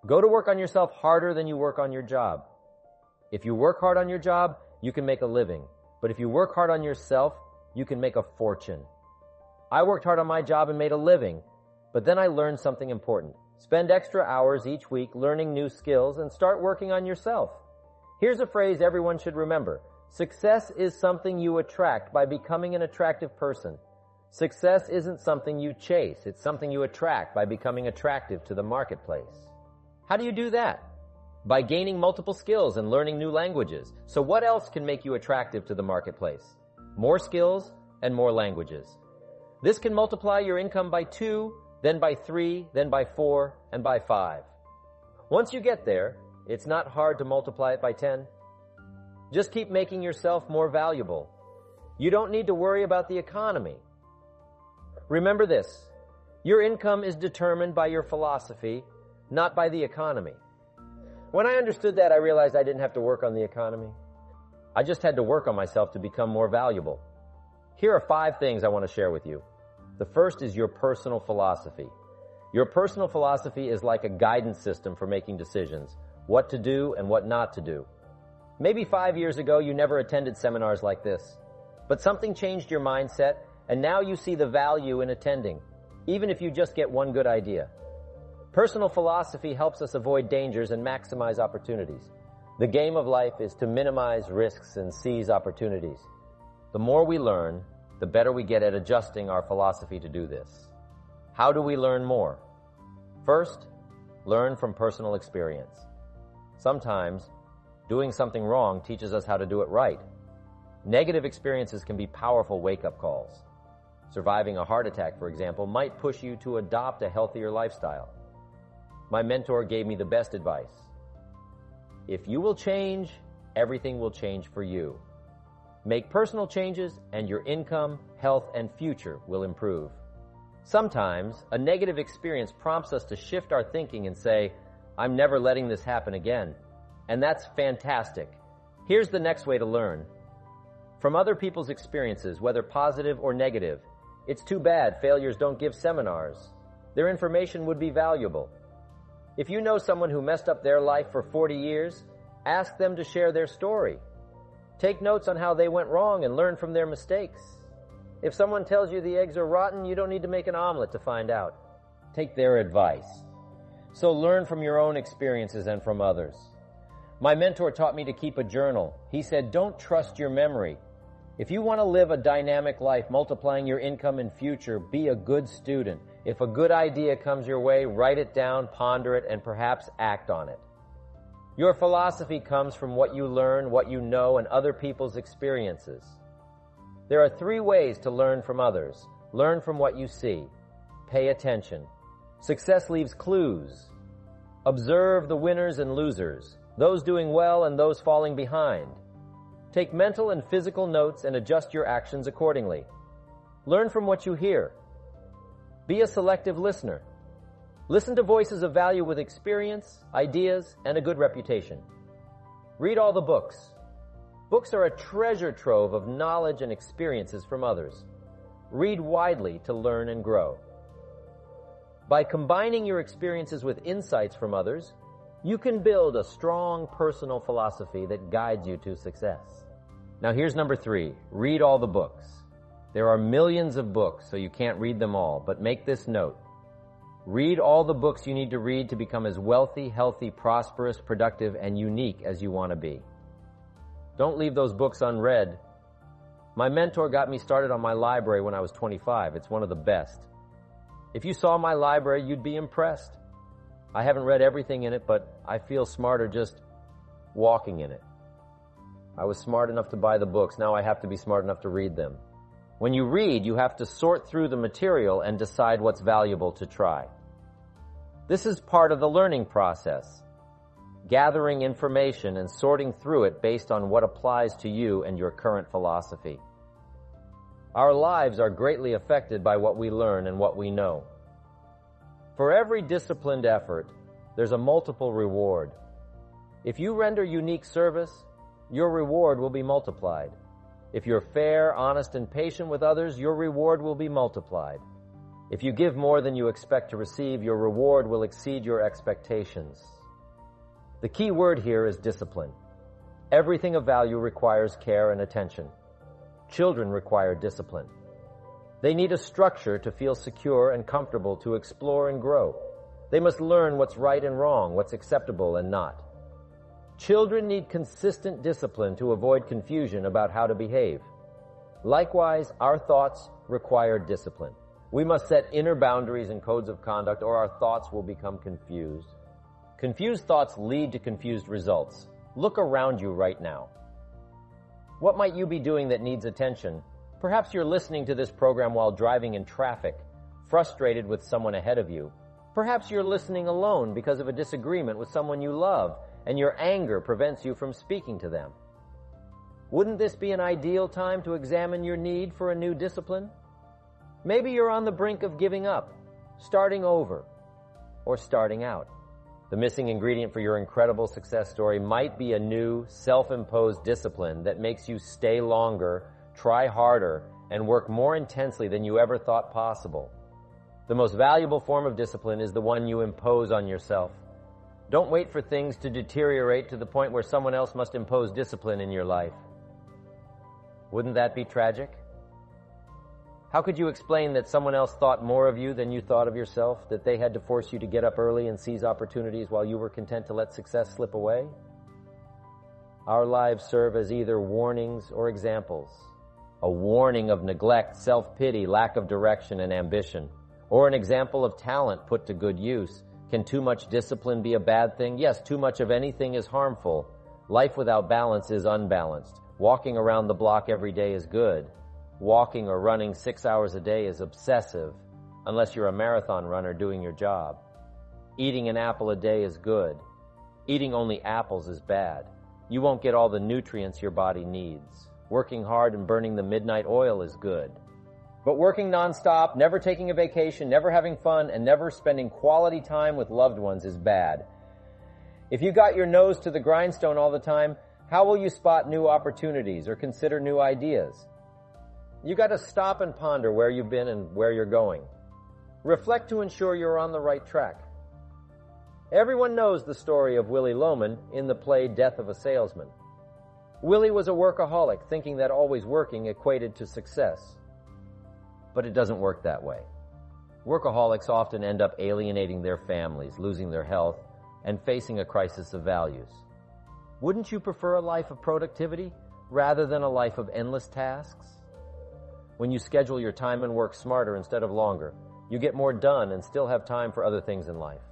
Go to work on yourself harder than you work on your job. If you work hard on your job, you can make a living. But if you work hard on yourself, you can make a fortune. I worked hard on my job and made a living, but then I learned something important. Spend extra hours each week learning new skills and start working on yourself. Here's a phrase everyone should remember. Success is something you attract by becoming an attractive person. Success isn't something you chase. It's something you attract by becoming attractive to the marketplace. How do you do that? By gaining multiple skills and learning new languages. So what else can make you attractive to the marketplace? More skills and more languages. This can multiply your income by 2, then by 3, then by 4, and by 5. Once you get there, it's not hard to multiply it by 10. Just keep making yourself more valuable. You don't need to worry about the economy. Remember this, your income is determined by your philosophy, not by the economy. When I understood that, I realized I didn't have to work on the economy. I just had to work on myself to become more valuable. Here are 5 things I want to share with you. The first is your personal philosophy. Your personal philosophy is like a guidance system for making decisions, what to do and what not to do. Maybe 5 years ago you never attended seminars like this, but something changed your mindset and now you see the value in attending, even if you just get one good idea. Personal philosophy helps us avoid dangers and maximize opportunities. The game of life is to minimize risks and seize opportunities. The more we learn, the better we get at adjusting our philosophy to do this. How do we learn more? First, learn from personal experience. Sometimes, doing something wrong teaches us how to do it right. Negative experiences can be powerful wake-up calls. Surviving a heart attack, for example, might push you to adopt a healthier lifestyle. My mentor gave me the best advice. If you will change, everything will change for you. Make personal changes and your income, health, and future will improve. Sometimes, a negative experience prompts us to shift our thinking and say, I'm never letting this happen again. And that's fantastic. Here's the next way to learn. From other people's experiences, whether positive or negative, it's too bad failures don't give seminars. Their information would be valuable. If you know someone who messed up their life for 40 years, ask them to share their story. Take notes on how they went wrong and learn from their mistakes. If someone tells you the eggs are rotten, you don't need to make an omelet to find out. Take their advice. So learn from your own experiences and from others. My mentor taught me to keep a journal. He said, don't trust your memory. If you want to live a dynamic life, multiplying your income and future, be a good student. If a good idea comes your way, write it down, ponder it, and perhaps act on it. Your philosophy comes from what you learn, what you know, and other people's experiences. There are 3 ways to learn from others. Learn from what you see. Pay attention. Success leaves clues. Observe the winners and losers, those doing well and those falling behind. Take mental and physical notes and adjust your actions accordingly. Learn from what you hear. Be a selective listener. Listen to voices of value with experience, ideas, and a good reputation. Read all the books. Books are a treasure trove of knowledge and experiences from others. Read widely to learn and grow. By combining your experiences with insights from others, you can build a strong personal philosophy that guides you to success. Now here's number 3. Read all the books. There are millions of books, so you can't read them all, but make this note. Read all the books you need to read to become as wealthy, healthy, prosperous, productive, and unique as you want to be. Don't leave those books unread. My mentor got me started on my library when I was 25. It's one of the best. If you saw my library, you'd be impressed. I haven't read everything in it, but I feel smarter just walking in it. I was smart enough to buy the books. Now I have to be smart enough to read them. When you read, you have to sort through the material and decide what's valuable to try. This is part of the learning process, gathering information and sorting through it based on what applies to you and your current philosophy. Our lives are greatly affected by what we learn and what we know. For every disciplined effort, there's a multiple reward. If you render unique service, your reward will be multiplied. If you're fair, honest, and patient with others, your reward will be multiplied. If you give more than you expect to receive, your reward will exceed your expectations. The key word here is discipline. Everything of value requires care and attention. Children require discipline. They need a structure to feel secure and comfortable to explore and grow. They must learn what's right and wrong, what's acceptable and not. Children need consistent discipline to avoid confusion about how to behave. Likewise, our thoughts require discipline. We must set inner boundaries and codes of conduct, or our thoughts will become confused. Confused thoughts lead to confused results. Look around you right now. What might you be doing that needs attention? Perhaps you're listening to this program while driving in traffic, frustrated with someone ahead of you. Perhaps you're listening alone because of a disagreement with someone you love, and your anger prevents you from speaking to them. Wouldn't this be an ideal time to examine your need for a new discipline? Maybe you're on the brink of giving up, starting over, or starting out. The missing ingredient for your incredible success story might be a new, self-imposed discipline that makes you stay longer, try harder, and work more intensely than you ever thought possible. The most valuable form of discipline is the one you impose on yourself. Don't wait for things to deteriorate to the point where someone else must impose discipline in your life. Wouldn't that be tragic? How could you explain that someone else thought more of you than you thought of yourself, that they had to force you to get up early and seize opportunities while you were content to let success slip away? Our lives serve as either warnings or examples. A warning of neglect, self-pity, lack of direction, and ambition, or an example of talent put to good use. Can too much discipline be a bad thing? Yes, too much of anything is harmful. Life without balance is unbalanced. Walking around the block every day is good. Walking or running 6 hours a day is obsessive, unless you're a marathon runner doing your job. Eating an apple a day is good. Eating only apples is bad. You won't get all the nutrients your body needs. Working hard and burning the midnight oil is good. But working nonstop, never taking a vacation, never having fun, and never spending quality time with loved ones is bad. If you got your nose to the grindstone all the time, how will you spot new opportunities or consider new ideas? You got to stop and ponder where you've been and where you're going. Reflect to ensure you're on the right track. Everyone knows the story of Willy Loman in the play Death of a Salesman. Willy was a workaholic, thinking that always working equated to success. But it doesn't work that way. Workaholics often end up alienating their families, losing their health, and facing a crisis of values. Wouldn't you prefer a life of productivity rather than a life of endless tasks? When you schedule your time and work smarter instead of longer, you get more done and still have time for other things in life.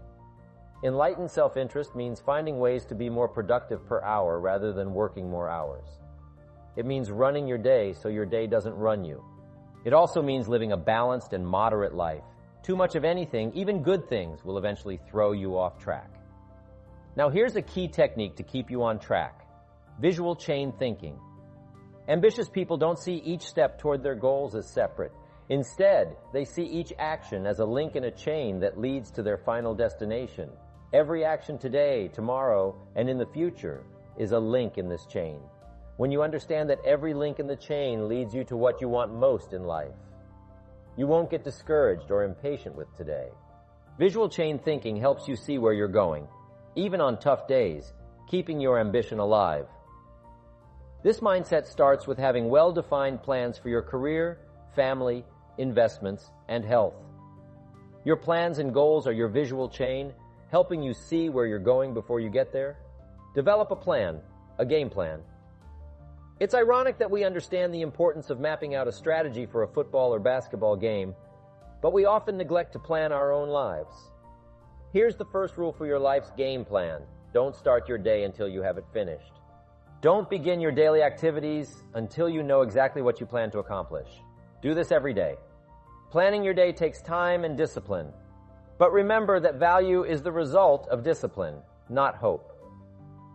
Enlightened self-interest means finding ways to be more productive per hour rather than working more hours. It means running your day so your day doesn't run you. It also means living a balanced and moderate life. Too much of anything, even good things, will eventually throw you off track. Now here's a key technique to keep you on track. Visual chain thinking. Ambitious people don't see each step toward their goals as separate. Instead, they see each action as a link in a chain that leads to their final destination. Every action today, tomorrow, and in the future is a link in this chain. When you understand that every link in the chain leads you to what you want most in life, you won't get discouraged or impatient with today. Visual chain thinking helps you see where you're going, even on tough days, keeping your ambition alive. This mindset starts with having well-defined plans for your career, family, investments, and health. Your plans and goals are your visual chain, helping you see where you're going before you get there. Develop a plan, a game plan. It's ironic that we understand the importance of mapping out a strategy for a football or basketball game, but we often neglect to plan our own lives. Here's the first rule for your life's game plan. Don't start your day until you have it finished. Don't begin your daily activities until you know exactly what you plan to accomplish. Do this every day. Planning your day takes time and discipline. But remember that value is the result of discipline, not hope.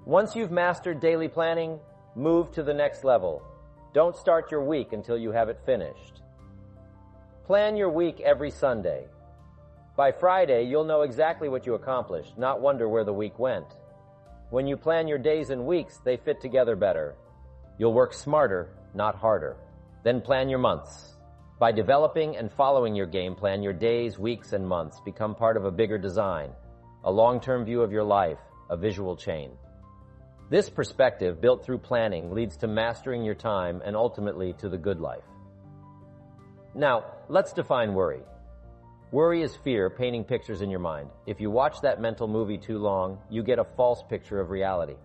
Once you've mastered daily planning, move to the next level. Don't start your week until you have it finished. Plan your week every Sunday. By Friday, you'll know exactly what you accomplished, not wonder where the week went. When you plan your days and weeks, they fit together better. You'll work smarter, not harder. Then plan your months. By developing and following your game plan, your days, weeks, and months become part of a bigger design, a long-term view of your life, a visual chain. This perspective, built through planning, leads to mastering your time and ultimately to the good life. Now, let's define worry. Worry is fear painting pictures in your mind. If you watch that mental movie too long, you get a false picture of reality.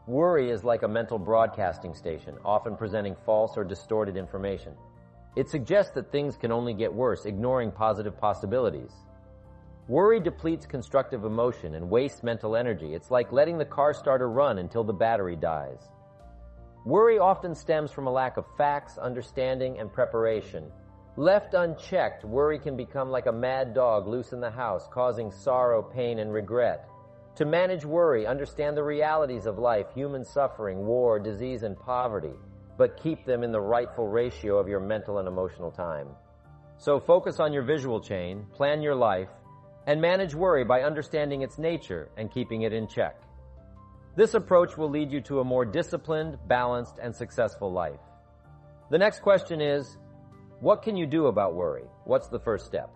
Worry is like a mental broadcasting station, often presenting false or distorted information. It suggests that things can only get worse, ignoring positive possibilities. Worry depletes constructive emotion and wastes mental energy. It's like letting the car starter run until the battery dies. Worry often stems from a lack of facts, understanding, and preparation. Left unchecked, worry can become like a mad dog loose in the house, causing sorrow, pain, and regret. To manage worry, understand the realities of life, human suffering, war, disease, and poverty, but keep them in the rightful ratio of your mental and emotional time. So focus on your visual chain, plan your life, and manage worry by understanding its nature and keeping it in check. This approach will lead you to a more disciplined, balanced, and successful life. The next question is, what can you do about worry? What's the first step?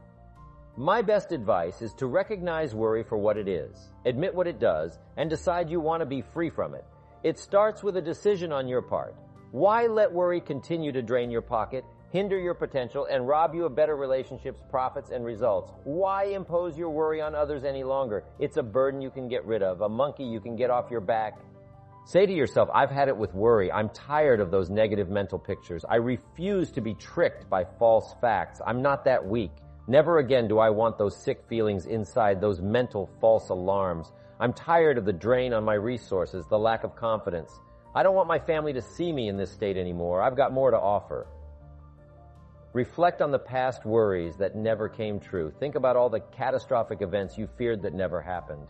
My best advice is to recognize worry for what it is, admit what it does, and decide you want to be free from it. It starts with a decision on your part. Why let worry continue to drain your pocket, hinder your potential, and rob you of better relationships, profits, and results? Why impose your worry on others any longer? It's a burden you can get rid of, a monkey you can get off your back. Say to yourself, I've had it with worry. I'm tired of those negative mental pictures. I refuse to be tricked by false facts. I'm not that weak. Never again do I want those sick feelings inside, those mental false alarms. I'm tired of the drain on my resources, the lack of confidence. I don't want my family to see me in this state anymore. I've got more to offer. Reflect on the past worries that never came true. Think about all the catastrophic events you feared that never happened.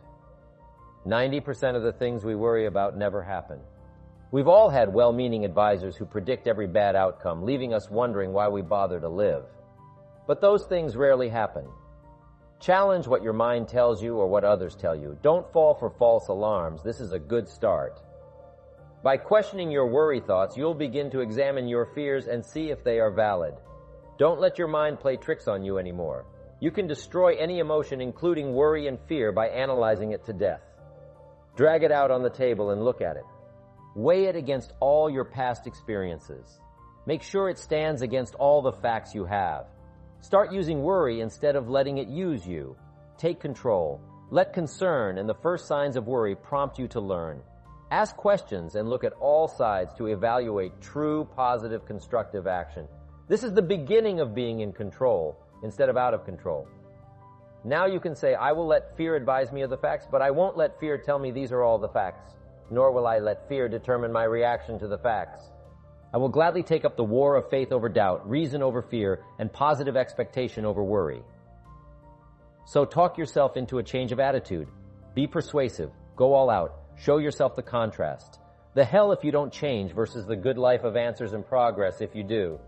90% of the things we worry about never happen. We've all had well-meaning advisors who predict every bad outcome, leaving us wondering why we bother to live. But those things rarely happen. Challenge what your mind tells you or what others tell you. Don't fall for false alarms. This is a good start. By questioning your worry thoughts, you'll begin to examine your fears and see if they are valid. Don't let your mind play tricks on you anymore. You can destroy any emotion, including worry and fear, by analyzing it to death. Drag it out on the table and look at it. Weigh it against all your past experiences. Make sure it stands against all the facts you have. Start using worry instead of letting it use you. Take control. Let concern and the first signs of worry prompt you to learn. Ask questions and look at all sides to evaluate true, positive, constructive action. This is the beginning of being in control instead of out of control. Now you can say, I will let fear advise me of the facts, but I won't let fear tell me these are all the facts, nor will I let fear determine my reaction to the facts. I will gladly take up the war of faith over doubt, reason over fear, and positive expectation over worry. So talk yourself into a change of attitude. Be persuasive. Go all out. Show yourself the contrast. The hell if you don't change versus the good life of answers and progress if you do.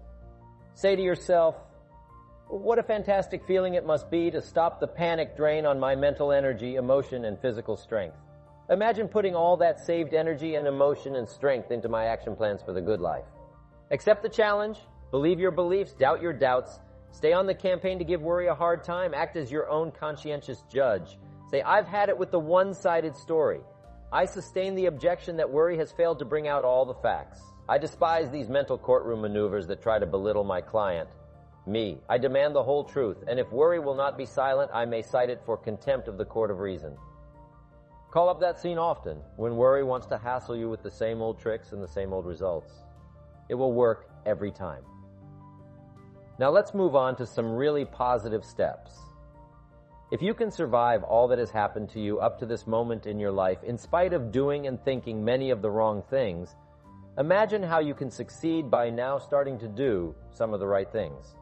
Say to yourself, what a fantastic feeling it must be to stop the panic drain on my mental energy, emotion, and physical strength. Imagine putting all that saved energy and emotion and strength into my action plans for the good life. Accept the challenge, believe your beliefs, doubt your doubts, stay on the campaign to give worry a hard time, act as your own conscientious judge. Say, I've had it with the one-sided story. I sustain the objection that worry has failed to bring out all the facts. I despise these mental courtroom maneuvers that try to belittle my client. Me, I demand the whole truth, and if worry will not be silent, I may cite it for contempt of the court of reason. Call up that scene often when worry wants to hassle you with the same old tricks and the same old results. It will work every time. Now let's move on to some really positive steps. If you can survive all that has happened to you up to this moment in your life, in spite of doing and thinking many of the wrong things, imagine how you can succeed by now starting to do some of the right things.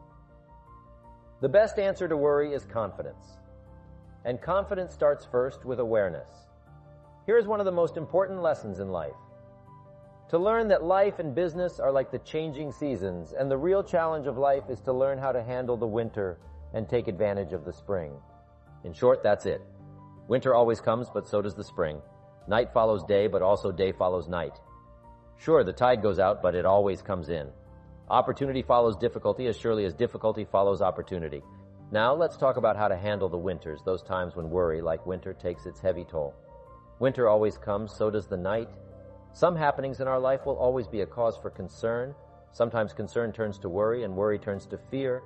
The best answer to worry is confidence. And confidence starts first with awareness. Here is one of the most important lessons in life. To learn that life and business are like the changing seasons, and the real challenge of life is to learn how to handle the winter and take advantage of the spring. In short, that's it. Winter always comes, but so does the spring. Night follows day, but also day follows night. Sure, the tide goes out, but it always comes in. Opportunity follows difficulty as surely as difficulty follows opportunity. Now let's talk about how to handle the winters, those times when worry, like winter, takes its heavy toll. Winter always comes, so does the night. Some happenings in our life will always be a cause for concern. Sometimes concern turns to worry, and worry turns to fear.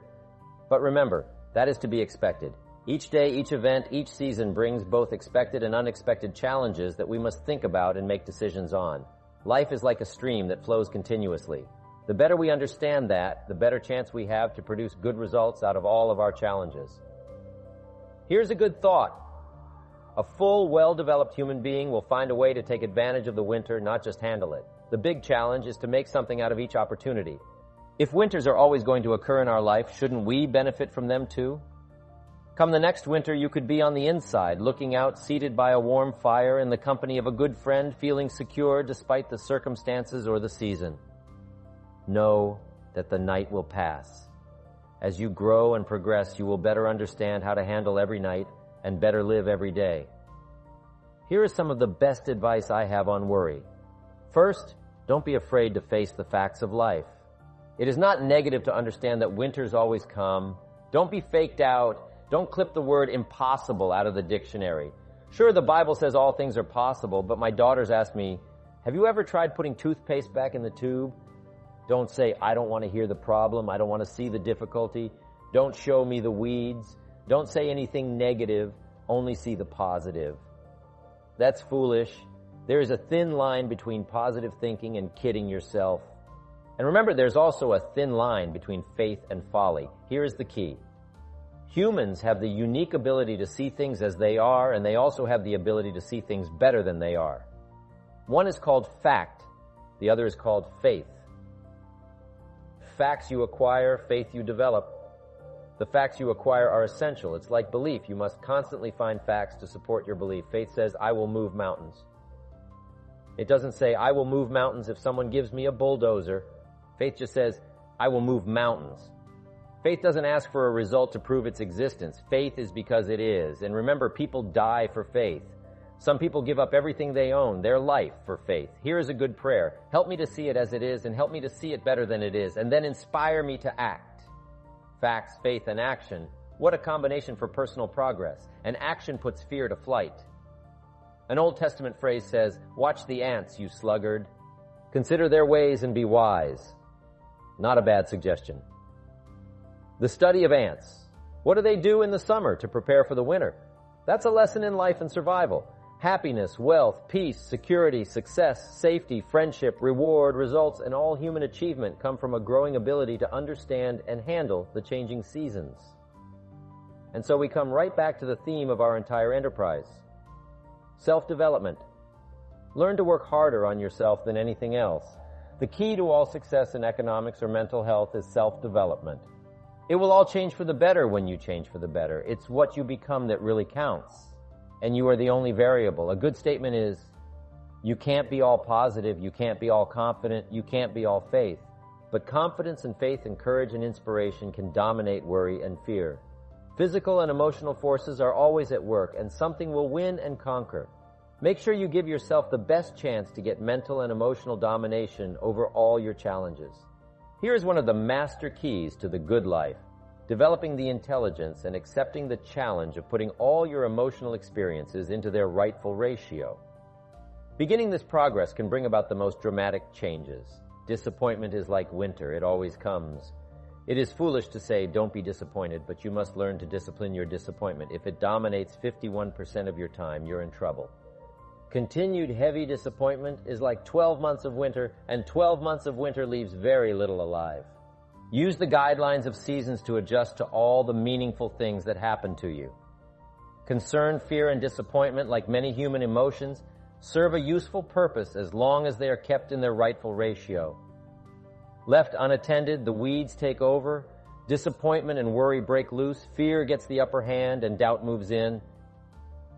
But remember, that is to be expected. Each day, each event, each season brings both expected and unexpected challenges that we must think about and make decisions on. Life is like a stream that flows continuously. The better we understand that, the better chance we have to produce good results out of all of our challenges. Here's a good thought. A full, well-developed human being will find a way to take advantage of the winter, not just handle it. The big challenge is to make something out of each opportunity. If winters are always going to occur in our life, shouldn't we benefit from them too? Come the next winter, you could be on the inside, looking out, seated by a warm fire, in the company of a good friend, feeling secure despite the circumstances or the season. Know that the night will pass. As you grow and progress, you will better understand how to handle every night and better live every day. Here is some of the best advice I have on worry. First, don't be afraid to face the facts of life. It is not negative to understand that winters always come. Don't be faked out. Don't clip the word impossible out of the dictionary. Sure, the Bible says all things are possible, but my daughters ask me, have you ever tried putting toothpaste back in the tube? Don't say, I don't want to hear the problem. I don't want to see the difficulty. Don't show me the weeds. Don't say anything negative. Only see the positive. That's foolish. There is a thin line between positive thinking and kidding yourself. And remember, there's also a thin line between faith and folly. Here is the key. Humans have the unique ability to see things as they are, and they also have the ability to see things better than they are. One is called fact. The other is called faith. Facts you acquire, faith you develop. The facts you acquire are essential. It's like belief. You must constantly find facts to support your belief. Faith says, I will move mountains. It doesn't say, I will move mountains if someone gives me a bulldozer. Faith just says, I will move mountains. Faith doesn't ask for a result to prove its existence. Faith is because it is. And remember, people die for faith. Some people give up everything they own, their life, for faith. Here is a good prayer. Help me to see it as it is, and help me to see it better than it is, and then inspire me to act. Facts, faith, and action. What a combination for personal progress. And action puts fear to flight. An Old Testament phrase says, watch the ants, you sluggard. Consider their ways and be wise. Not a bad suggestion. The study of ants. What do they do in the summer to prepare for the winter? That's a lesson in life and survival. Happiness, wealth, peace, security, success, safety, friendship, reward, results, and all human achievement come from a growing ability to understand and handle the changing seasons. And so we come right back to the theme of our entire enterprise. Self-development. Learn to work harder on yourself than anything else. The key to all success in economics or mental health is self-development. It will all change for the better when you change for the better. It's what you become that really counts. And you are the only variable. A good statement is, you can't be all positive, you can't be all confident, you can't be all faith. But confidence and faith and courage and inspiration can dominate worry and fear. Physical and emotional forces are always at work, and something will win and conquer. Make sure you give yourself the best chance to get mental and emotional domination over all your challenges. Here is one of the master keys to the good life: developing the intelligence and accepting the challenge of putting all your emotional experiences into their rightful ratio. Beginning this progress can bring about the most dramatic changes. Disappointment is like winter, it always comes. It is foolish to say, don't be disappointed, but you must learn to discipline your disappointment. If it dominates 51% of your time, you're in trouble. Continued heavy disappointment is like 12 months of winter, and 12 months of winter leaves very little alive. Use the guidelines of seasons to adjust to all the meaningful things that happen to you. Concern, fear, and disappointment, like many human emotions, serve a useful purpose as long as they are kept in their rightful ratio. Left unattended, the weeds take over, disappointment and worry break loose, fear gets the upper hand, and doubt moves in.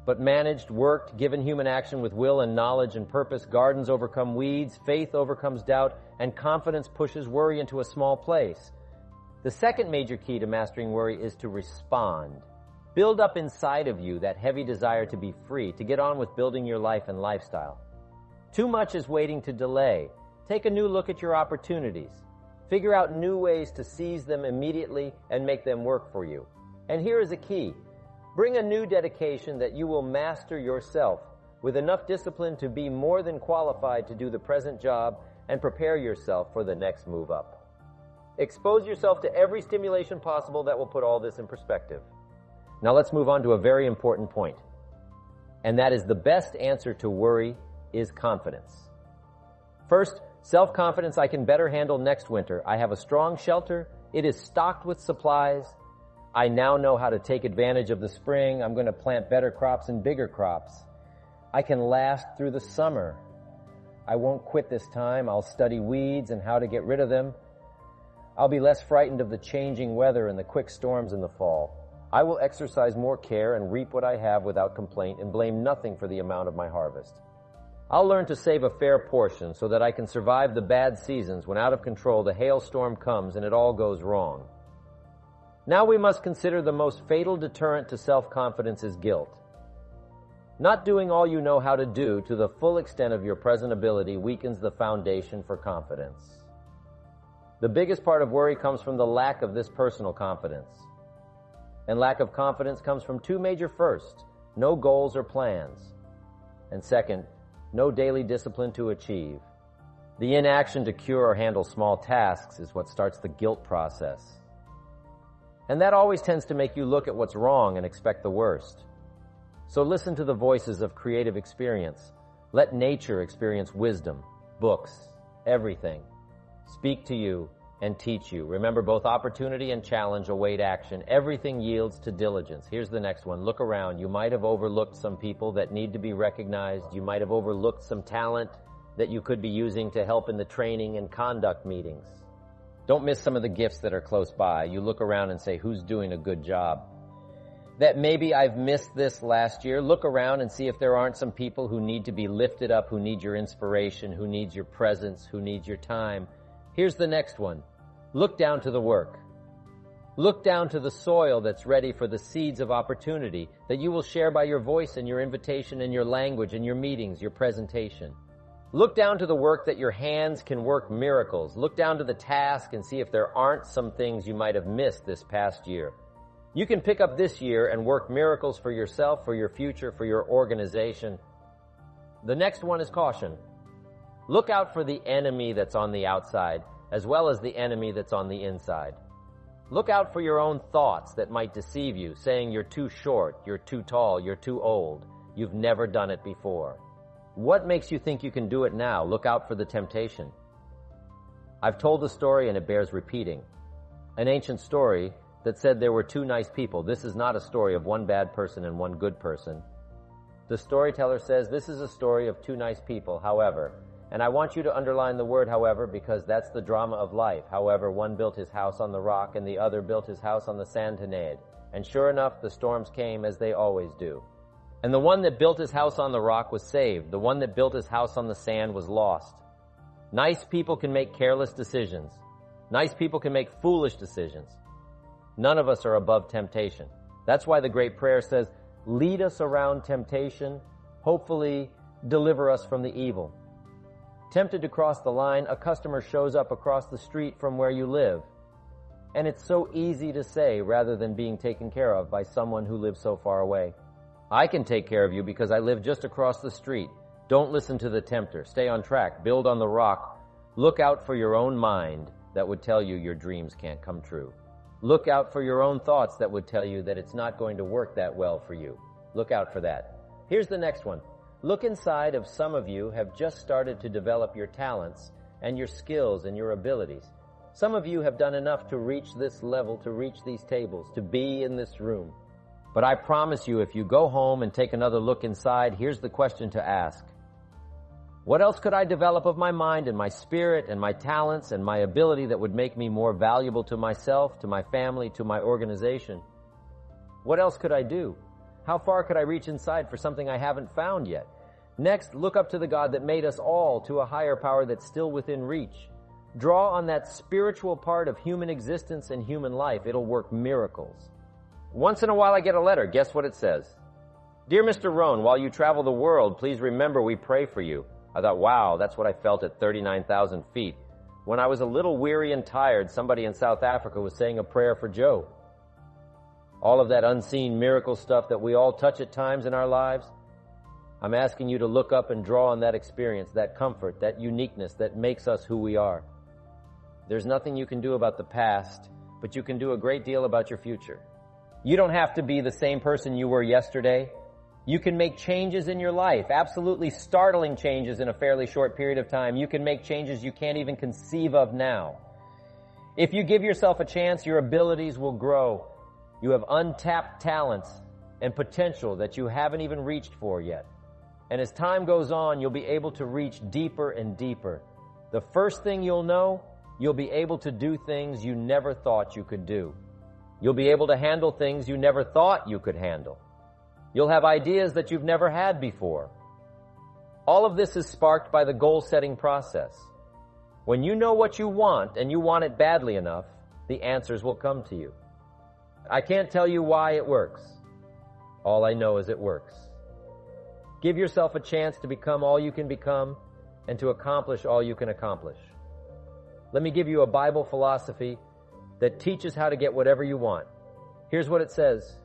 But managed, worked, given human action with will and knowledge and purpose, gardens overcome weeds, faith overcomes doubt, and confidence pushes worry into a small place. The second major key to mastering worry is to respond. Build up inside of you that heavy desire to be free, to get on with building your life and lifestyle. Too much is waiting to delay. Take a new look at your opportunities. Figure out new ways to seize them immediately and make them work for you. And here is a key. Bring a new dedication that you will master yourself with enough discipline to be more than qualified to do the present job and prepare yourself for the next move up. Expose yourself to every stimulation possible that will put all this in perspective. Now let's move on to a very important point. And that is the best answer to worry is confidence. First, self-confidence. I can better handle next winter. I have a strong shelter. It is stocked with supplies. I now know how to take advantage of the spring. I'm going to plant better crops and bigger crops. I can last through the summer. I won't quit this time. I'll study weeds and how to get rid of them. I'll be less frightened of the changing weather and the quick storms in the fall. I will exercise more care and reap what I have without complaint and blame nothing for the amount of my harvest. I'll learn to save a fair portion so that I can survive the bad seasons when out of control the hailstorm comes and it all goes wrong. Now we must consider the most fatal deterrent to self-confidence is guilt. Not doing all you know how to do to the full extent of your present ability weakens the foundation for confidence. The biggest part of worry comes from the lack of this personal confidence. And lack of confidence comes from two major firsts: no goals or plans. And second, no daily discipline to achieve. The inaction to cure or handle small tasks is what starts the guilt process. And that always tends to make you look at what's wrong and expect the worst. So listen to the voices of creative experience. Let nature experience wisdom, books, everything. Speak to you and teach you. Remember, both opportunity and challenge await action. Everything yields to diligence. Here's the next one. Look around. You might have overlooked some people that need to be recognized. You might have overlooked some talent that you could be using to help in the training and conduct meetings. Don't miss some of the gifts that are close by. You look around and say, who's doing a good job? That maybe I've missed this last year. Look around and see if there aren't some people who need to be lifted up, who need your inspiration, who needs your presence, who needs your time. Here's the next one. Look down to the work. Look down to the soil that's ready for the seeds of opportunity that you will share by your voice and your invitation and your language and your meetings, your presentation. Look down to the work that your hands can work miracles. Look down to the task and see if there aren't some things you might have missed this past year. You can pick up this year and work miracles for yourself, for your future, for your organization. The next one is caution. Look out for the enemy that's on the outside, as well as the enemy that's on the inside. Look out for your own thoughts that might deceive you, saying you're too short, you're too tall, you're too old, you've never done it before. What makes you think you can do it now? Look out for the temptation. I've told the story and it bears repeating. An ancient story that said there were two nice people. This is not a story of one bad person and one good person. The storyteller says this is a story of two nice people, however. And I want you to underline the word however, because that's the drama of life. However, one built his house on the rock and the other built his house on the sand. And sure enough, the storms came as they always do. And the one that built his house on the rock was saved. The one that built his house on the sand was lost. Nice people can make careless decisions. Nice people can make foolish decisions. None of us are above temptation. That's why the great prayer says, lead us around temptation, hopefully deliver us from the evil. Tempted to cross the line, a customer shows up across the street from where you live. And it's so easy to say rather than being taken care of by someone who lives so far away. I can take care of you because I live just across the street. Don't listen to the tempter. Stay on track. Build on the rock. Look out for your own mind that would tell you your dreams can't come true. Look out for your own thoughts that would tell you that it's not going to work that well for you. Look out for that. Here's the next one. Look inside of some of you have just started to develop your talents and your skills and your abilities. Some of you have done enough to reach this level, to reach these tables, to be in this room. But I promise you, if you go home and take another look inside, here's the question to ask. What else could I develop of my mind and my spirit and my talents and my ability that would make me more valuable to myself, to my family, to my organization? What else could I do? How far could I reach inside for something I haven't found yet? Next, look up to the God that made us all, to a higher power that's still within reach. Draw on that spiritual part of human existence and human life. It'll work miracles. Once in a while I get a letter. Guess what it says? Dear Mr. Rohn, while you travel the world, please remember we pray for you. I thought, wow, that's what I felt at 39,000 feet. When I was a little weary and tired, somebody in South Africa was saying a prayer for Joe. All of that unseen miracle stuff that we all touch at times in our lives, I'm asking you to look up and draw on that experience, that comfort, that uniqueness that makes us who we are. There's nothing you can do about the past, but you can do a great deal about your future. You don't have to be the same person you were yesterday. You can make changes in your life, absolutely startling changes in a fairly short period of time. You can make changes you can't even conceive of now. If you give yourself a chance, your abilities will grow. You have untapped talents and potential that you haven't even reached for yet. And as time goes on, you'll be able to reach deeper and deeper. The first thing you'll know, you'll be able to do things you never thought you could do. You'll be able to handle things you never thought you could handle. You'll have ideas that you've never had before. All of this is sparked by the goal-setting process. When you know what you want, and you want it badly enough, the answers will come to you. I can't tell you why it works. All I know is it works. Give yourself a chance to become all you can become and to accomplish all you can accomplish. Let me give you a Bible philosophy that teaches how to get whatever you want. Here's what it says.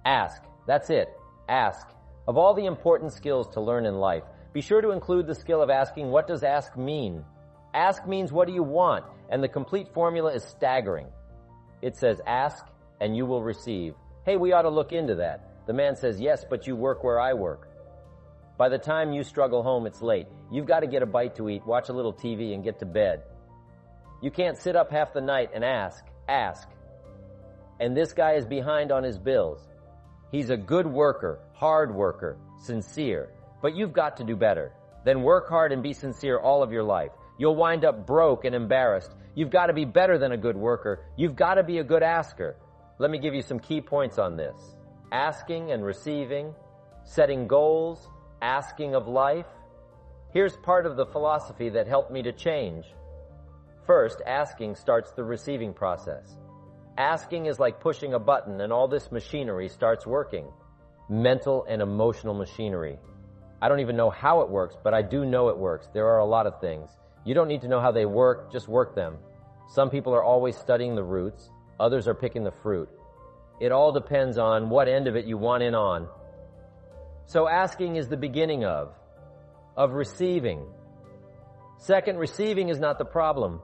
Ask. That's it. Ask. Of all the important skills to learn in life, be sure to include the skill of asking, what does ask mean? Ask means, what do you want? And the complete formula is staggering. It says, ask and you will receive. Hey, we ought to look into that. The man says, yes, but you work where I work. By the time you struggle home, it's late. You've got to get a bite to eat, watch a little TV, and get to bed. You can't sit up half the night and ask. And this guy is behind on his bills. He's a good worker, hard worker, sincere. But you've got to do better. Then work hard and be sincere all of your life. You'll wind up broke and embarrassed. You've got to be better than a good worker. You've got to be a good asker. Let me give you some key points on this. Asking and receiving, setting goals, asking of life. Here's part of the philosophy that helped me to change. First, asking starts the receiving process. Asking is like pushing a button and all this machinery starts working. Mental and emotional machinery. I don't even know how it works, but I do know it works. There are a lot of things. You don't need to know how they work, just work them. Some people are always studying the roots, others are picking the fruit. It all depends on what end of it you want in on. So asking is the beginning of receiving. Second, receiving is not the problem.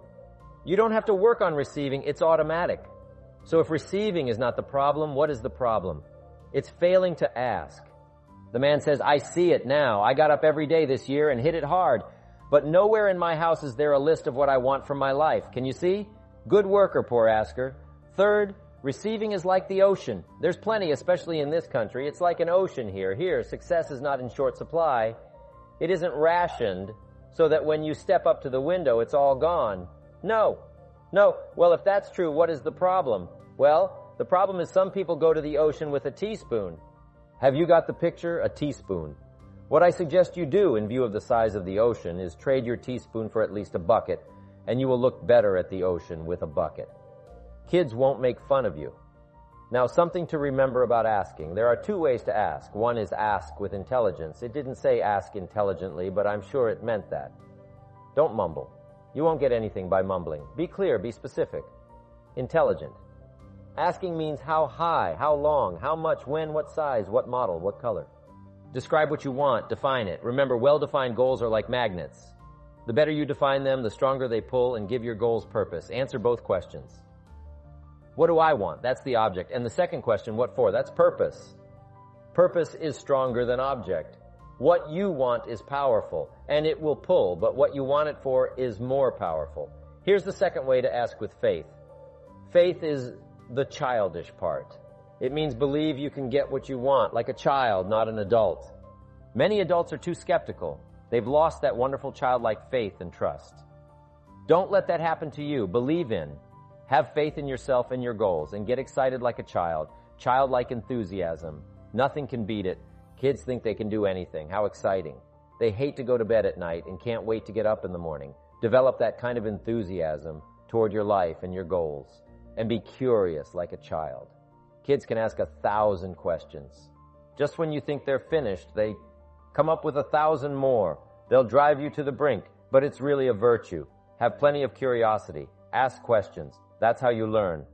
You don't have to work on receiving, it's automatic. So if receiving is not the problem, what is the problem? It's failing to ask. The man says, I see it now. I got up every day this year and hit it hard. But nowhere in my house is there a list of what I want from my life. Can you see? Good worker, poor asker. Third, receiving is like the ocean. There's plenty, especially in this country. It's like an ocean here. Here, success is not in short supply. It isn't rationed so that when you step up to the window, it's all gone. No. Well, if that's true, what is the problem? Well, the problem is some people go to the ocean with a teaspoon. Have you got the picture? A teaspoon. What I suggest you do in view of the size of the ocean is trade your teaspoon for at least a bucket, and you will look better at the ocean with a bucket. Kids won't make fun of you. Now, something to remember about asking. There are two ways to ask. One is ask with intelligence. It didn't say ask intelligently, but I'm sure it meant that. Don't mumble. You won't get anything by mumbling. Be clear, be specific. Intelligent. Asking means how high, how long, how much, when, what size, what model, what color. Describe what you want, define it. Remember, well-defined goals are like magnets. The better you define them, the stronger they pull, and give your goals purpose. Answer both questions. What do I want? That's the object. And the second question, what for? That's purpose. Purpose is stronger than object. What you want is powerful, and it will pull, but what you want it for is more powerful. Here's the second way to ask with faith. Faith is the childish part. It means believe you can get what you want, like a child, not an adult. Many adults are too skeptical. They've lost that wonderful childlike faith and trust. Don't let that happen to you. Believe in. Have faith in yourself and your goals, and get excited like a child. Childlike enthusiasm. Nothing can beat it. Kids think they can do anything. How exciting. They hate to go to bed at night and can't wait to get up in the morning. Develop that kind of enthusiasm toward your life and your goals. And be curious like a child. Kids can ask 1,000 questions. Just when you think they're finished, they come up with 1,000 more. They'll drive you to the brink, but it's really a virtue. Have plenty of curiosity. Ask questions. That's how you learn.